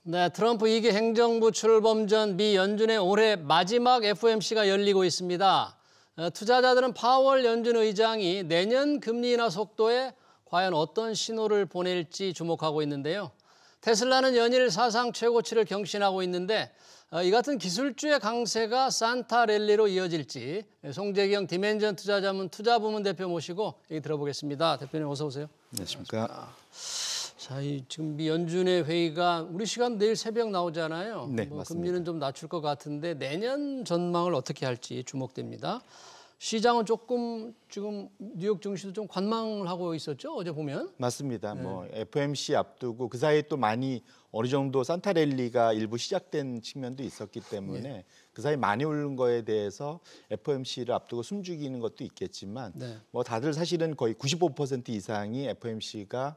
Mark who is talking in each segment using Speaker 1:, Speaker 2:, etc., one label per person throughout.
Speaker 1: 네, 트럼프 2기 행정부 출범 전 미 연준의 올해 마지막 FOMC가 열리고 있습니다. 투자자들은 파월 연준 의장이 내년 금리 인하 속도에 과연 어떤 신호를 보낼지 주목하고 있는데요. 테슬라는 연일 사상 최고치를 경신하고 있는데 이 같은 기술주의 강세가 산타 랠리로 이어질지 송재경 디멘전 투자자문 투자부문 대표 모시고 얘기 들어보겠습니다. 대표님 어서 오세요.
Speaker 2: 안녕하십니까.
Speaker 1: 자, 지금 미 연준의 회의가 우리 시간 내일 새벽 나오잖아요.
Speaker 2: 네, 맞습니다.
Speaker 1: 금리는 좀 낮출 것 같은데 내년 전망을 어떻게 할지 주목됩니다. 시장은 조금 지금 뉴욕 증시도 좀 관망을 하고 있었죠, 어제 보면.
Speaker 2: 맞습니다. FOMC 앞두고 그 사이에 또 많이 어느 정도 산타랠리가 일부 시작된 측면도 있었기 때문에 그 사이 많이 오른 거에 대해서 FOMC를 앞두고 숨죽이는 것도 있겠지만 뭐 다들 사실은 거의 95% 이상이 FOMC가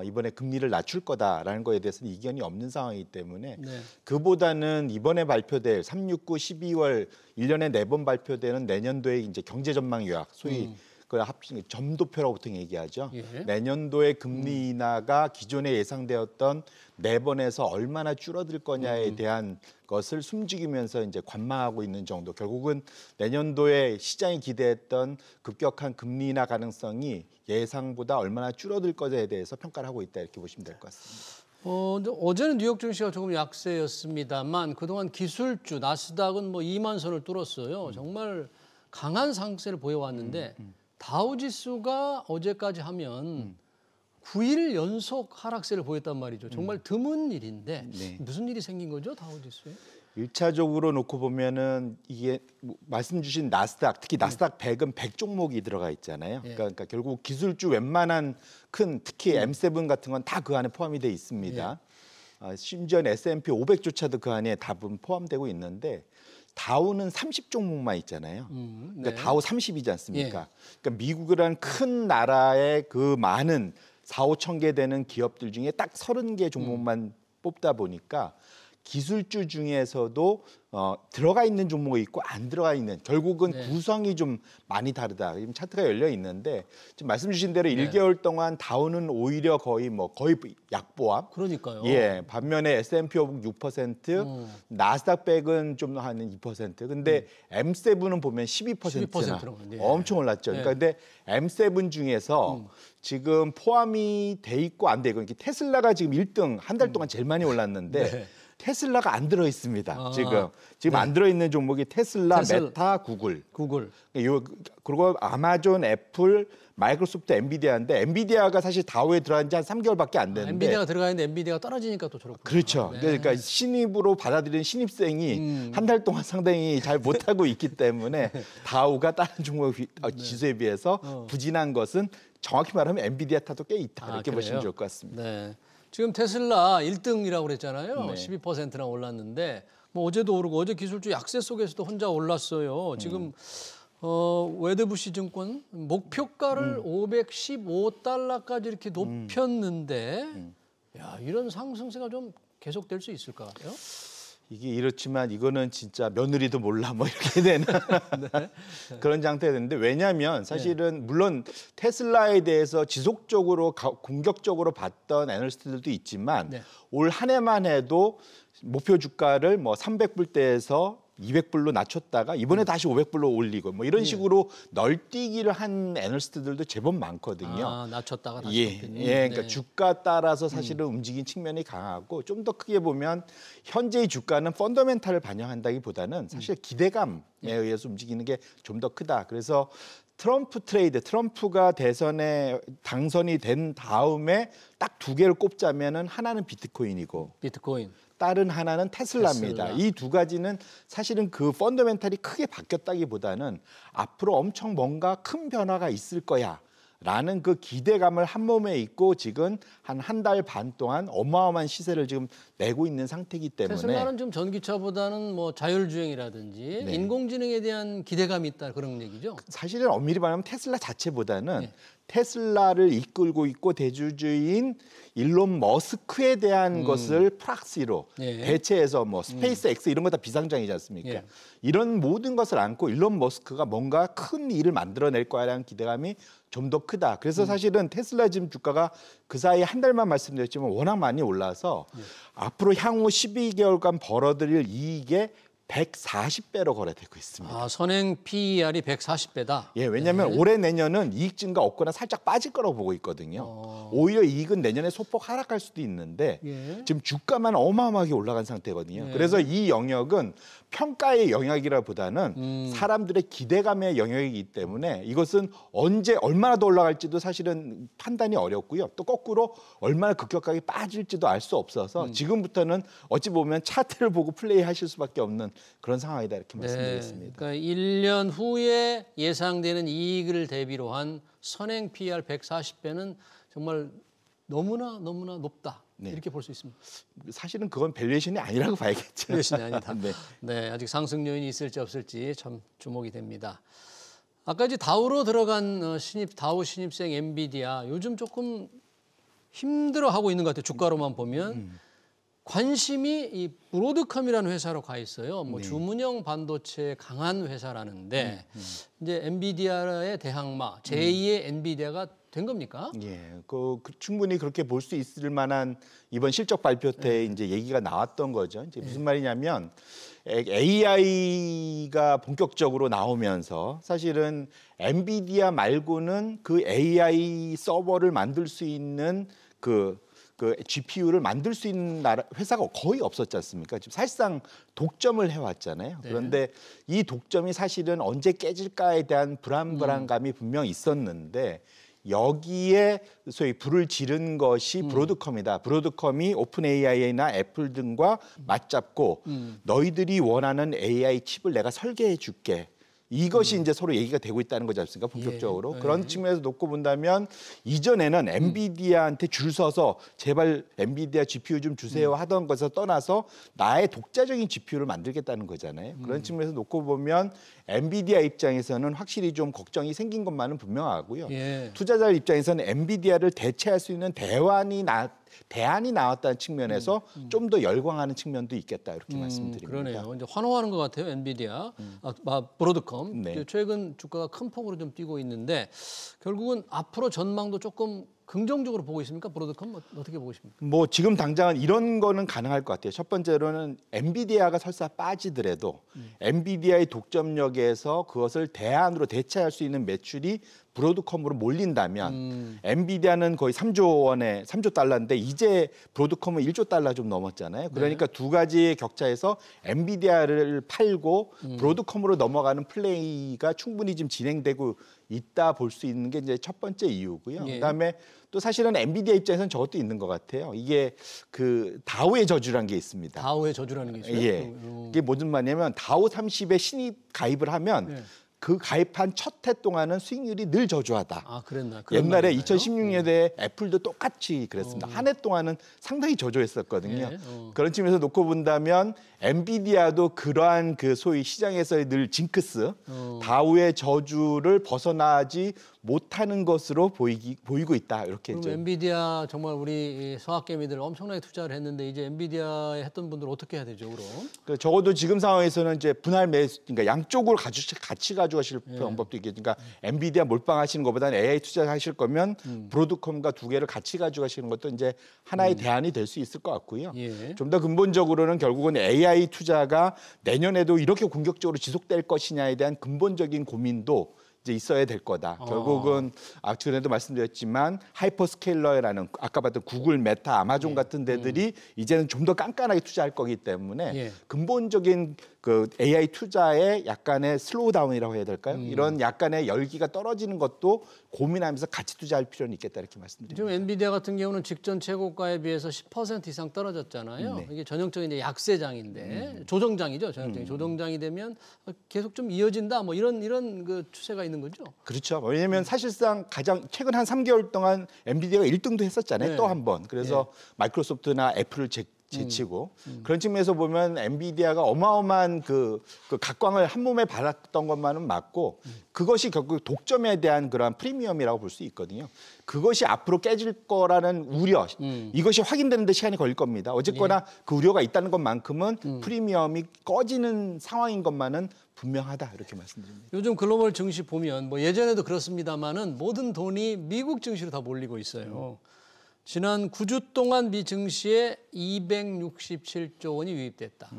Speaker 2: 이번에 금리를 낮출 거다라는 거에 대해서는 이견이 없는 상황이기 때문에 그보다는 이번에 발표될 369, 12월 1년에 4번 발표되는 내년도의 이제 경제 전망 요약, 소위 그 합친 점도표라고 보통 얘기하죠. 내년도의 금리 인하가 기존에 예상되었던 4번에서 얼마나 줄어들 거냐에 대한 것을 숨죽이면서 이제 관망하고 있는 정도. 결국은 내년도에 시장이 기대했던 급격한 금리 인하 가능성이 예상보다 얼마나 줄어들 것에 대해서 평가를 하고 있다 이렇게 보시면 될 것 같습니다.
Speaker 1: 어제는 뉴욕 증시가 조금 약세였습니다만 그동안 기술주 나스닥은 뭐 2만 선을 뚫었어요. 정말 강한 상승세를 보여왔는데 다우지수가 어제까지 하면 9일 연속 하락세를 보였단 말이죠. 정말 드문 일인데 무슨 일이 생긴 거죠, 다우지수에?
Speaker 2: 1차적으로 놓고 보면은 이게 말씀 주신 나스닥, 특히 나스닥 100은 100 종목이 들어가 있잖아요. 그러니까 결국 기술주 웬만한 큰 특히 M7 같은 건 다 그 안에 포함이 돼 있습니다. 심지어 S&P 500조차도 그 안에 답은 포함되고 있는데 다우는 30 종목만 있잖아요. 그러니까 다우 30이지 않습니까? 그러니까 미국이라는 큰 나라의 그 많은 4, 5천 개 되는 기업들 중에 딱 30개 종목만 뽑다 보니까 기술주 중에서도 들어가 있는 종목이 있고 안 들어가 있는 결국은 구성이 좀 많이 다르다. 지금 차트가 열려 있는데 지금 말씀 주신 대로 1개월 동안 다우는 오히려 거의 약보합.
Speaker 1: 그러니까요.
Speaker 2: 반면에 S&P 500 6%, 나스닥 100은 좀 한 2%. 근데 M7은 보면 12%나 엄청 올랐죠. 그러니까 근데 M7 중에서 지금 포함이 돼 있고 안 되고 테슬라가 지금 1등 한 달 동안 제일 많이 올랐는데 테슬라가 안 들어 있습니다. 지금 안 들어 있는 종목이 테슬라, 메타, 구글. 그리고 아마존, 애플, 마이크로소프트, 엔비디아인데 엔비디아가 사실 다우에 들어간 지 한 3개월밖에 안 됐는데
Speaker 1: 엔비디아가 들어가 있는데 엔비디아가 떨어지니까 또 저렇고.
Speaker 2: 그렇죠. 그러니까 신입으로 받아들인 신입생이 한 달 동안 상당히 잘 못하고 있기 때문에 다우가 다른 종목 지수에 비해서 부진한 것은 정확히 말하면 엔비디아 탓도 꽤 있다 이렇게 보시면 좋을 것 같습니다.
Speaker 1: 지금 테슬라 1등이라고 그랬잖아요. 12%나 올랐는데 뭐 어제도 오르고 어제 기술주 약세 속에서도 혼자 올랐어요. 지금 웨드부시 증권 목표가를 515달러까지 이렇게 높였는데 야, 이런 상승세가 좀 계속될 수 있을까요?
Speaker 2: 이게 이렇지만 이거는 진짜 며느리도 몰라 뭐 이렇게 되는 그런 상태가 됐는데 왜냐하면 사실은 물론 테슬라에 대해서 지속적으로 공격적으로 봤던 애널리스트들도 있지만 올 한 해만 해도 목표 주가를 뭐 300불대에서 200불로 낮췄다가 이번에 다시 500불로 올리고 뭐 이런 식으로 널뛰기를 한 애널리스트들도 제법 많거든요.
Speaker 1: 낮췄다가 다시
Speaker 2: 그러니까 주가 따라서 사실은 움직인 측면이 강하고 좀 더 크게 보면 현재의 주가는 펀더멘탈을 반영한다기보다는 사실 기대감에 의해서 움직이는 게 좀 더 크다. 그래서 트럼프가 대선에 당선이 된 다음에 딱 2개를 꼽자면은 하나는 비트코인이고 다른 하나는 테슬라입니다. 이 2가지는 사실은 그 펀더멘탈이 크게 바뀌었다기보다는 앞으로 엄청 뭔가 큰 변화가 있을 거야라는 그 기대감을 한 몸에 있고 지금 한 달 반 동안 어마어마한 시세를 지금 내고 있는 상태이기 때문에
Speaker 1: 테슬라는 좀 전기차보다는 뭐 자율주행이라든지 인공지능에 대한 기대감이 있다 그런 얘기죠?
Speaker 2: 사실은 엄밀히 말하면 테슬라 자체보다는 테슬라를 이끌고 있고 대주주인 일론 머스크에 대한 것을 프락시로
Speaker 1: 예.
Speaker 2: 대체해서 뭐 스페이스 X 이런 거 다 비상장이지 않습니까?
Speaker 1: 예.
Speaker 2: 이런 모든 것을 안고 일론 머스크가 뭔가 큰 일을 만들어낼 거라는 기대감이 좀 더 크다. 그래서 사실은 테슬라 지금 주가가 그 사이 한 달만 말씀드렸지만 워낙 많이 올라서 앞으로 향후 12개월간 벌어들일 이익의 140배로 거래되고 있습니다.
Speaker 1: 아, 선행 PER이 140배다.
Speaker 2: 예, 왜냐하면 올해 내년은 이익 증가 없거나 살짝 빠질 거라고 보고 있거든요. 오히려 이익은 내년에 소폭 하락할 수도 있는데
Speaker 1: 예.
Speaker 2: 지금 주가만 어마어마하게 올라간 상태거든요. 그래서 이 영역은 평가의 영역이라보다는 사람들의 기대감의 영역이기 때문에 이것은 언제 얼마나 더 올라갈지도 사실은 판단이 어렵고요. 또 거꾸로 얼마나 급격하게 빠질지도 알 수 없어서 지금부터는 어찌 보면 차트를 보고 플레이하실 수밖에 없는 그런 상황이다 이렇게 말씀드리겠습니다.
Speaker 1: 그러니까 1년 후에 예상되는 이익을 대비로 한 선행 PER 140배는 정말 너무나 높다.
Speaker 2: 네.
Speaker 1: 이렇게 볼 수 있습니다.
Speaker 2: 사실은 그건 밸류에이션이 아니라고 봐야겠죠.
Speaker 1: 밸류에이션이 아니다.
Speaker 2: 네.
Speaker 1: 네, 아직 상승 요인이 있을지 없을지 참 주목이 됩니다. 아까 이제 다우로 들어간 다우 신입생 엔비디아 요즘 조금 힘들어하고 있는 것 같아요. 주가로만 보면. 관심이 이 브로드컴이라는 회사로 가 있어요. 뭐 주문형 반도체 강한 회사라는데 이제 엔비디아의 대항마 제2의 엔비디아가 된 겁니까?
Speaker 2: 예, 충분히 그렇게 볼 수 있을 만한 이번 실적 발표 때 이제 얘기가 나왔던 거죠. 이제 무슨 말이냐면 AI가 본격적으로 나오면서 사실은 엔비디아 말고는 그 AI 서버를 만들 수 있는 그 GPU를 만들 수 있는 회사가 거의 없었지 않습니까? 지금 사실상 독점을 해왔잖아요.
Speaker 1: 네.
Speaker 2: 그런데 이 독점이 사실은 언제 깨질까에 대한 불안감이 분명 있었는데 여기에 소위 불을 지른 것이 브로드컴이다. 브로드컴이 오픈 AI나 애플 등과 맞잡고 너희들이 원하는 AI 칩을 내가 설계해 줄게. 이것이 이제 서로 얘기가 되고 있다는 거지 않습니까? 본격적으로.
Speaker 1: 예.
Speaker 2: 그런 측면에서 놓고 본다면 이전에는 엔비디아한테 줄 서서 제발 엔비디아 GPU 좀 주세요 하던 것에서 떠나서 나의 독자적인 GPU를 만들겠다는 거잖아요. 그런 측면에서 놓고 보면 엔비디아 입장에서는 확실히 좀 걱정이 생긴 것만은 분명하고요.
Speaker 1: 예.
Speaker 2: 투자자 입장에서는 엔비디아를 대체할 수 있는 대안이 나왔다는 측면에서 좀 더 열광하는 측면도 있겠다 이렇게 말씀드립니다.
Speaker 1: 그러네요. 이제 환호하는 것 같아요. 엔비디아, 브로드컴.
Speaker 2: 네.
Speaker 1: 최근 주가가 큰 폭으로 좀 뛰고 있는데 결국은 앞으로 전망도 조금 긍정적으로 보고 있습니까? 브로드컴 어떻게 보고 있습니까?
Speaker 2: 뭐 지금 당장은 이런 거는 가능할 것 같아요. 첫 번째로는 엔비디아가 설사 빠지더라도 엔비디아의 독점력에서 그것을 대안으로 대체할 수 있는 매출이 브로드컴으로 몰린다면 엔비디아는 거의 3조 달러인데 이제 브로드컴은 1조 달러 좀 넘었잖아요. 그러니까 두 가지의 격차에서 엔비디아를 팔고 브로드컴으로 넘어가는 플레이가 충분히 지금 진행되고 있다 볼 수 있는 게 이제 첫 번째 이유고요.
Speaker 1: 예.
Speaker 2: 그다음에 또 사실은 엔비디아 입장에서는 저것도 있는 것 같아요. 이게 그 다우의 저주라는 게 있습니다.
Speaker 1: 다우의 저주라는 게 있어요.
Speaker 2: 예. 이게 무슨 말이냐면 다우 30에 신입 가입을 하면
Speaker 1: 예.
Speaker 2: 그 가입한 첫 해 동안은 수익률이 늘 저조하다.
Speaker 1: 아, 그랬나?
Speaker 2: 옛날에 2016년에 애플도 똑같이 그랬습니다. 한 해 동안은 상당히 저조했었거든요.
Speaker 1: 예.
Speaker 2: 그런 측면에서 놓고 본다면 엔비디아도 그러한 그 소위 시장에서의 늘 징크스, 다우의 저주를 벗어나지 못하는 것으로 보이고 있다. 이렇게
Speaker 1: 그럼 엔비디아 정말 우리 서학개미들 엄청나게 투자를 했는데 이제 엔비디아에 했던 분들 어떻게 해야 되죠, 그럼?
Speaker 2: 적어도 지금 상황에서는 이제 분할 매수, 그러니까 양쪽을 같이 가져가실 방법도 있겠죠. 그러니까 엔비디아 몰빵하시는 것보다는 AI 투자하실 거면 브로드컴과 두 개를 같이 가져가시는 것도 이제 하나의 대안이 될 수 있을 것 같고요.
Speaker 1: 예.
Speaker 2: 좀 더 근본적으로는 결국은 AI 투자가 내년에도 이렇게 공격적으로 지속될 것이냐에 대한 근본적인 고민도 이제 있어야 될 거다. 결국은 전에도 말씀드렸지만 하이퍼스케일러라는 아까 봤던 구글, 메타, 아마존 같은 데들이 이제는 좀 더 깐깐하게 투자할 거기 때문에
Speaker 1: 예.
Speaker 2: 근본적인 그 AI 투자의 약간의 슬로우다운이라고 해야 될까요? 이런 약간의 열기가 떨어지는 것도 고민하면서 같이 투자할 필요는 있겠다 이렇게 말씀드립니다.
Speaker 1: 지금 엔비디아 같은 경우는 직전 최고가에 비해서 10% 이상 떨어졌잖아요.
Speaker 2: 네.
Speaker 1: 이게 전형적인 이제 약세장인데 조정장이죠. 전형적인 조정장이 되면 계속 좀 이어진다. 뭐 이런 그 추세가 있는 거죠.
Speaker 2: 그렇죠. 왜냐하면 사실상 가장 최근 한 3개월 동안 엔비디아가 1등도 했었잖아요.
Speaker 1: 네.
Speaker 2: 또 한 번. 그래서 마이크로소프트나 애플을 제치고 그런 측면에서 보면 엔비디아가 어마어마한 그 각광을 한 몸에 받았던 것만은 맞고 그것이 결국 독점에 대한 그러한 프리미엄이라고 볼 수 있거든요. 그것이 앞으로 깨질 거라는 우려 이것이 확인되는 데 시간이 걸릴 겁니다. 어쨌거나 그 우려가 있다는 것만큼은 프리미엄이 꺼지는 상황인 것만은 분명하다 이렇게 말씀드립니다.
Speaker 1: 요즘 글로벌 증시 보면 뭐 예전에도 그렇습니다만은 모든 돈이 미국 증시로 다 몰리고 있어요. 지난 9주 동안 미 증시에 267조 원이 유입됐다.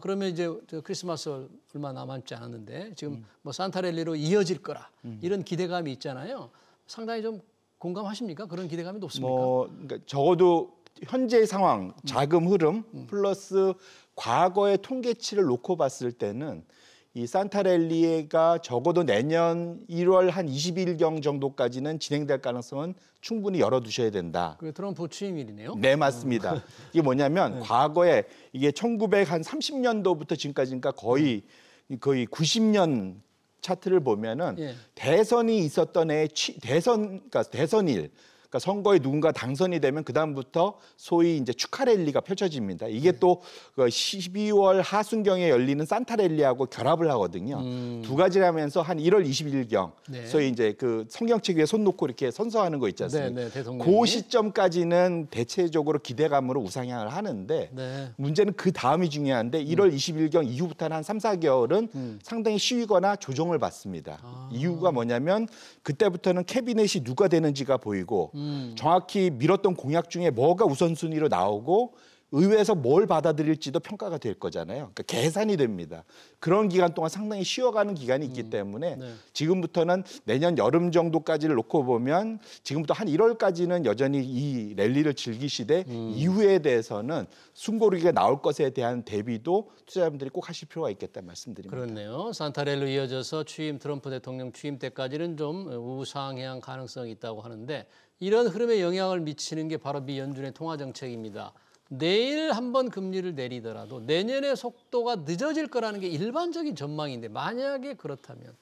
Speaker 1: 그러면 이제 크리스마스 얼마 남지 않았는데 지금 뭐 산타랠리로 이어질 거라 이런 기대감이 있잖아요. 상당히 좀 공감하십니까? 그런 기대감이 높습니까?
Speaker 2: 그러니까 적어도 현재의 상황, 자금 흐름 플러스 과거의 통계치를 놓고 봤을 때는 이 산타랠리가 적어도 내년 1월 한 20일경 정도까지는 진행될 가능성은 충분히 열어두셔야 된다.
Speaker 1: 그 트럼프 취임일이네요.
Speaker 2: 네, 맞습니다. 이게 뭐냐면 과거에 이게 1930년도부터 지금까지니까 거의 90년 차트를 보면은 대선이 있었던 해 그러니까 대선일 그러니까 선거에 누군가 당선이 되면 그 다음부터 소위 이제 축하 랠리가 펼쳐집니다. 이게 또 12월 하순경에 열리는 산타랠리하고 결합을 하거든요. 두 가지를 하면서 한 1월 20일경 소위 이제 그 성경책 위에 손 놓고 이렇게 선서하는 거 있지 않습니까? 그 시점까지는 대체적으로 기대감으로 우상향을 하는데 문제는 그 다음이 중요한데 1월 20일경 이후부터는 한 3, 4개월은 상당히 쉬거나 조정을 받습니다. 이유가 뭐냐면 그때부터는 캐비넷이 누가 되는지가 보이고 정확히 밀었던 공약 중에 뭐가 우선순위로 나오고 의회에서 뭘 받아들일지도 평가가 될 거잖아요. 그러니까 계산이 됩니다. 그런 기간 동안 상당히 쉬어가는 기간이 있기 때문에 지금부터는 내년 여름 정도까지를 놓고 보면 지금부터 한 1월까지는 여전히 이 랠리를 즐기시되 이후에 대해서는 숨고르기가 나올 것에 대한 대비도 투자자분들이 꼭 하실 필요가 있겠다는 말씀드립니다.
Speaker 1: 그렇네요. 산타랠리로 이어져서 트럼프 대통령 취임 때까지는 좀 우상향 가능성이 있다고 하는데 이런 흐름에 영향을 미치는 게 바로 미 연준의 통화정책입니다. 내일 한번 금리를 내리더라도 내년의 속도가 늦어질 거라는 게 일반적인 전망인데 만약에 그렇다면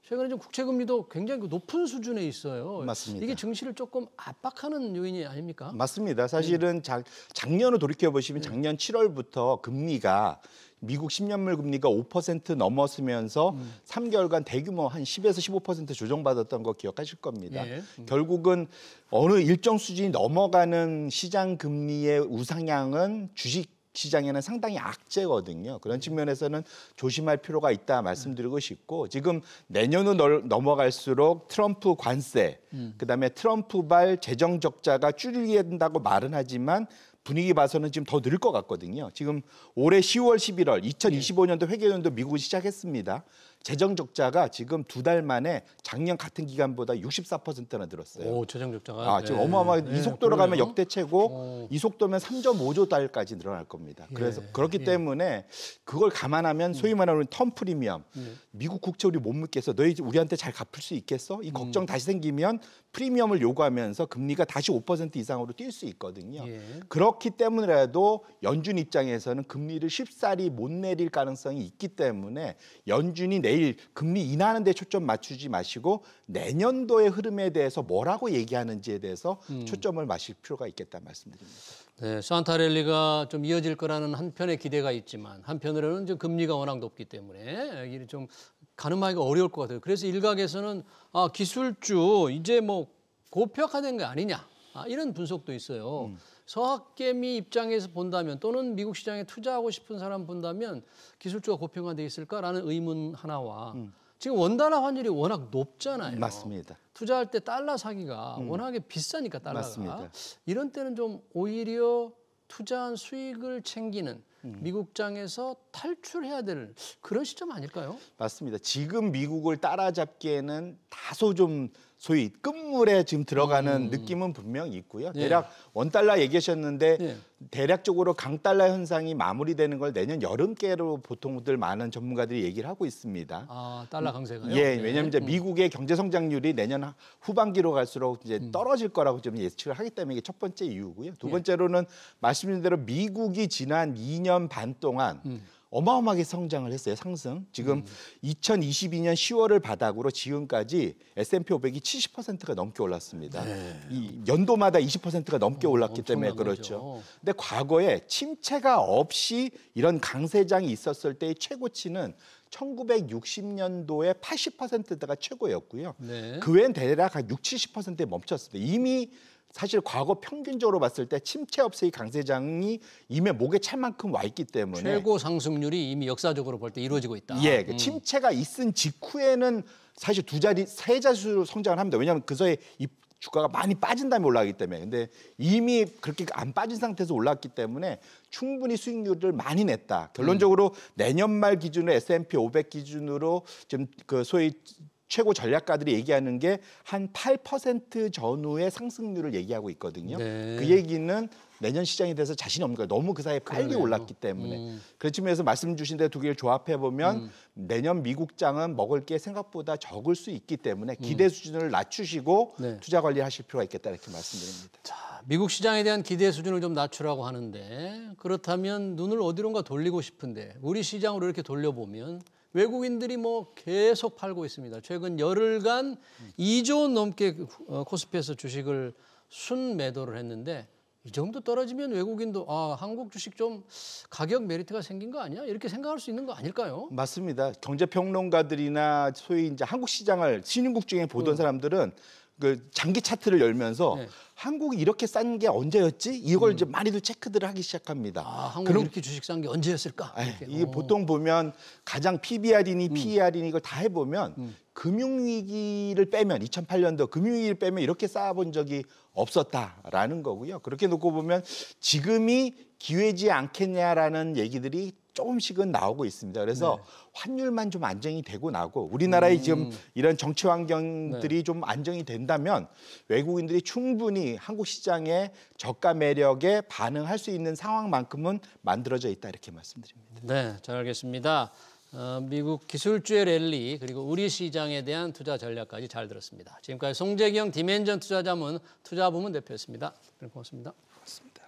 Speaker 1: 최근에 좀 국채금리도 굉장히 높은 수준에 있어요.
Speaker 2: 맞습니다.
Speaker 1: 이게 증시를 조금 압박하는 요인이 아닙니까?
Speaker 2: 맞습니다. 사실은 작년을 돌이켜 보시면 작년 7월부터 금리가 미국 10년물 금리가 5% 넘었으면서 3개월간 대규모 한 10에서 15% 조정받았던 거 기억하실 겁니다. 결국은 어느 일정 수준이 넘어가는 시장 금리의 우상향은 주식 시장에는 상당히 악재거든요. 그런 측면에서는 조심할 필요가 있다 말씀드리고 싶고 지금 내년으로 넘어갈수록 트럼프 관세, 그다음에 트럼프발 재정 적자가 줄이게 된다고 말은 하지만 분위기 봐서는 지금 더 늘 것 같거든요. 지금 올해 10월, 11월 2025년도 회계연도 미국이 시작했습니다. 재정 적자가 지금 2달 만에 작년 같은 기간보다 64%나 늘었어요.
Speaker 1: 오, 재정 적자가.
Speaker 2: 지금 어마어마하게 이 속도로 가면 역대 최고, 이 속도면 3.5조 달까지 늘어날 겁니다. 그래서 그렇기 때문에 그걸 감안하면 소위 말하는 텀 프리미엄, 미국 국채 우리 못 묻겠어, 너희 우리한테 잘 갚을 수 있겠어? 이 걱정 다시 생기면 프리미엄을 요구하면서 금리가 다시 5% 이상으로 뛸 수 있거든요. 그렇기 때문에라도 연준 입장에서는 금리를 쉽사리 못 내릴 가능성이 있기 때문에 연준이 내일 금리 인하하는 데 초점 맞추지 마시고 내년도의 흐름에 대해서 뭐라고 얘기하는지에 대해서 초점을 맞출 필요가 있겠다는 말씀드립니다.
Speaker 1: 네, 산타랠리가 좀 이어질 거라는 한편의 기대가 있지만 한편으로는 좀 금리가 워낙 높기 때문에 이게 좀 가늠하기가 어려울 것 같아요. 그래서 일각에서는 기술주 이제 뭐 고평가된 거 아니냐 이런 분석도 있어요. 서학개미 입장에서 본다면 또는 미국 시장에 투자하고 싶은 사람 본다면 기술주가 고평가돼 있을까라는 의문 하나와 지금 원달러 환율이 워낙 높잖아요.
Speaker 2: 맞습니다.
Speaker 1: 투자할 때 달러 사기가 워낙에 비싸니까 달러가.
Speaker 2: 맞습니다.
Speaker 1: 이런 때는 좀 오히려 투자한 수익을 챙기는 미국장에서 탈출해야 될 그런 시점 아닐까요?
Speaker 2: 맞습니다. 지금 미국을 따라잡기에는 다소 좀 소위 끝물에 지금 들어가는 느낌은 분명히 있고요. 대략 원달러 얘기하셨는데 대략적으로 강달러 현상이 마무리되는 걸 내년 여름께로 보통들 많은 전문가들이 얘기를 하고 있습니다.
Speaker 1: 달러 강세가요?
Speaker 2: 왜냐하면 이제 미국의 경제 성장률이 내년 후반기로 갈수록 이제 떨어질 거라고 좀 예측을 하기 때문에 이게 첫 번째 이유고요. 두 번째로는 말씀드린 대로 미국이 지난 2년 반 동안 어마어마하게 성장을 했어요. 상승. 지금 2022년 10월을 바닥으로 지금까지 S&P 500이 70%가 넘게 올랐습니다.
Speaker 1: 네.
Speaker 2: 이 연도마다 20%가 넘게 올랐기 때문에
Speaker 1: 엄청난
Speaker 2: 그렇죠.
Speaker 1: 거죠.
Speaker 2: 근데 과거에 침체가 없이 이런 강세장이 있었을 때의 최고치는 1960년도에 80%대가 최고였고요.
Speaker 1: 네.
Speaker 2: 그 외엔 대략 한 60-70%에 멈췄습니다. 이미 사실 과거 평균적으로 봤을 때 침체 없이의 강세장이 이미 목에 찰 만큼 와 있기 때문에
Speaker 1: 최고 상승률이 이미 역사적으로 볼 때 이루어지고 있다.
Speaker 2: 예, 그 침체가 있은 직후에는 사실 두 자리, 세 자릿수로 성장을 합니다. 왜냐하면 그 사이에 이 주가가 많이 빠진 다음에 올라가기 때문에. 근데 이미 그렇게 안 빠진 상태에서 올랐기 때문에 충분히 수익률을 많이 냈다. 결론적으로 내년 말 기준으로 S&P 500 기준으로 지금 그 소위 최고 전략가들이 얘기하는 게 한 8% 전후의 상승률을 얘기하고 있거든요.
Speaker 1: 네.
Speaker 2: 그 얘기는 내년 시장에 대해서 자신이 없는 거예요. 너무 그 사이에 빨리
Speaker 1: 그러네요.
Speaker 2: 올랐기 때문에. 그런 측면에서 말씀 주신 데 두 개를 조합해 보면 내년 미국장은 먹을 게 생각보다 적을 수 있기 때문에 기대 수준을 낮추시고
Speaker 1: 네.
Speaker 2: 투자 관리하실 필요가 있겠다 이렇게 말씀드립니다.
Speaker 1: 자, 미국 시장에 대한 기대 수준을 좀 낮추라고 하는데 그렇다면 눈을 어디론가 돌리고 싶은데 우리 시장으로 이렇게 돌려보면 외국인들이 뭐 계속 팔고 있습니다. 최근 열흘간 2조 원 넘게 코스피에서 주식을 순매도를 했는데 이 정도 떨어지면 외국인도 한국 주식 좀 가격 메리트가 생긴 거 아니야? 이렇게 생각할 수 있는 거 아닐까요?
Speaker 2: 맞습니다. 경제평론가들이나 소위 이제 한국 시장을 신흥국 중에 보던 사람들은 그 장기 차트를 열면서
Speaker 1: 네.
Speaker 2: 한국이 이렇게 싼 게 언제였지? 이걸 이제 많이들 체크들을 하기 시작합니다.
Speaker 1: 한국이 이렇게 주식 산 게 언제였을까? 이렇게.
Speaker 2: 이게 보통 보면 가장 PBR이니 PER이니 이걸 다 해보면 금융위기를 빼면 2008년도 금융위기를 빼면 이렇게 쌓아본 적이 없었다라는 거고요. 그렇게 놓고 보면 지금이 기회지 않겠냐라는 얘기들이 조금씩은 나오고 있습니다. 그래서 환율만 좀 안정이 되고 나고 우리나라의 지금 이런 정치 환경들이 좀 안정이 된다면 외국인들이 충분히 한국 시장의 저가 매력에 반응할 수 있는 상황만큼은 만들어져 있다 이렇게 말씀드립니다.
Speaker 1: 네, 잘 알겠습니다. 미국 기술주의 랠리 그리고 우리 시장에 대한 투자 전략까지 잘 들었습니다. 지금까지 송재경 디멘전 투자자문 투자부문 대표였습니다. 고맙습니다.
Speaker 2: 고맙습니다.